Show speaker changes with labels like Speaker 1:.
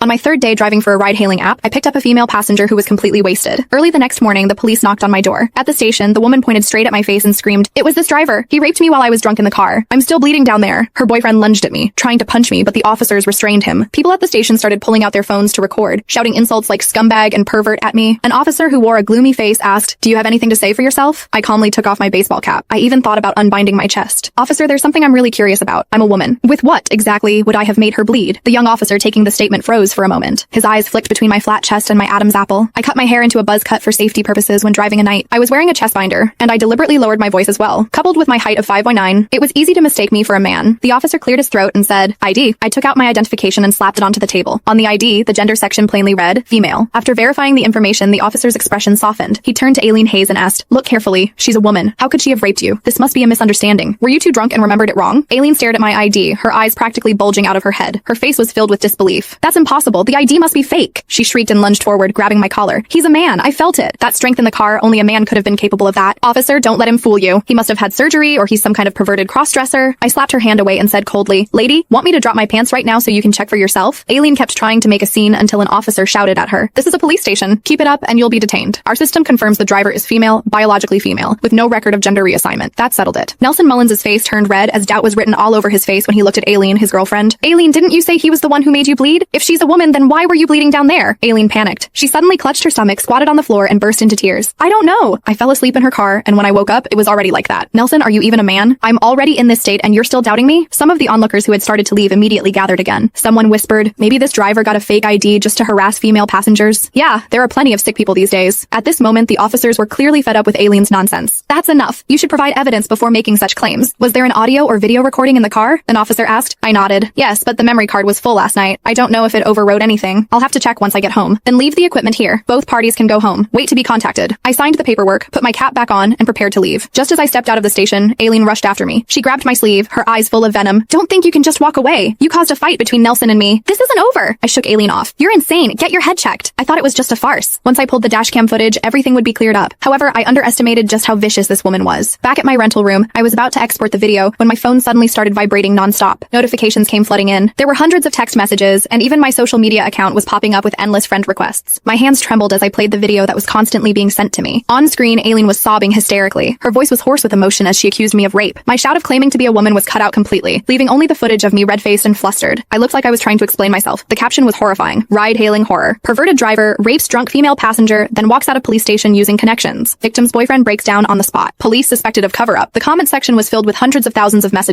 Speaker 1: On my third day driving for a ride-hailing app, I picked up a female passenger who was completely wasted. Early the next morning, the police knocked on my door. At the station, the woman pointed straight at my face and screamed, "It was this driver. He raped me while I was drunk in the car. I'm still bleeding down there." Her boyfriend lunged at me, trying to punch me, but the officers restrained him. People at the station started pulling out their phones to record, shouting insults like scumbag and pervert at me. An officer who wore a gloomy face asked, "Do you have anything to say for yourself?" I calmly took off my baseball cap. I even thought about unbinding my chest. "Officer, there's something I'm really curious about. I'm a woman. With what exactly would I have made her bleed?" The young officer taking the statement froze for a moment. His eyes flicked between my flat chest and my Adam's apple. I cut my hair into a buzz cut for safety purposes when driving a night. I was wearing a chest binder, and I deliberately lowered my voice as well. Coupled with my height of 5'9", it was easy to mistake me for a man. The officer cleared his throat and said, "ID." I took out my identification and slapped it onto the table. On the ID, the gender section plainly read, female. After verifying the information, the officer's expression softened. He turned to Aileen Hayes and asked, "Look carefully. She's a woman. How could she have raped you? This must be a misunderstanding. Were you too drunk and remembered it wrong?" Aileen stared at my ID, her eyes practically bulging out of her head. Her face was filled with disbelief. "That's impossible. The ID must be fake." She shrieked and lunged forward, grabbing my collar. "He's a man. I felt it. That strength in the car, only a man could have been capable of that. Officer, don't let him fool you. He must have had surgery, or he's some kind of perverted cross-dresser." I slapped her hand away and said coldly, "Lady, want me to drop my pants right now so you can check for yourself?" Aileen kept trying to make a scene until an officer shouted at her, "This is a police station. Keep it up and you'll be detained. Our system confirms the driver is female, biologically female, with no record of gender reassignment." That settled it. Nelson Mullins' face turned red as doubt was written all over his face when he looked at Aileen, his girlfriend. "Aileen, didn't you say he was the one who made you bleed? If she's a woman, then why were you bleeding down there?" Aileen panicked. She suddenly clutched her stomach, squatted on the floor, and burst into tears. "I don't know. I fell asleep in her car, and when I woke up, it was already like that." "Nelson, are you even a man? I'm already in this state and you're still doubting me?" Some of the onlookers who had started to leave immediately gathered again. Someone whispered, "Maybe this driver got a fake ID just to harass female passengers." Yeah, there are plenty of sick people these days. At this moment, the officers were clearly fed up with Aileen's nonsense. "That's enough. You should provide evidence before making such claims. Was there an audio or video recording in the car?" an officer asked. I nodded. "Yes, but the memory card was full last night. I don't know if it overwrote anything. I'll have to check once I get home." "Then leave the equipment here. Both parties can go home. Wait to be contacted." I signed the paperwork, put my cap back on, and prepared to leave. Just as I stepped out of the station, Aileen rushed after me. She grabbed my sleeve, her eyes full of venom. "Don't think you can just walk away. You caused a fight between Nelson and me. This isn't over." I shook Aileen off. "You're insane. Get your head checked." I thought it was just a farce. Once I pulled the dashcam footage, everything would be cleared up. However, I underestimated just how vicious this woman was. Back at my rental room, I was about to export the video when my phone suddenly started vibrating nonstop. Notifications came flooding in. There were hundreds of text messages, and even my social media account was popping up with endless friend requests. My hands trembled as I played the video that was constantly being sent to me. On screen, Aileen was sobbing hysterically. Her voice was hoarse with emotion as she accused me of rape. My shout of claiming to be a woman was cut out completely, leaving only the footage of me red-faced and flustered. I looked like I was trying to explain myself. The caption was horrifying. Ride-hailing horror. Perverted driver, rapes drunk female passenger, then walks out of police station using connections. Victim's boyfriend breaks down on the spot. Police suspected of cover-up. The comment section was filled with hundreds of thousands of messages.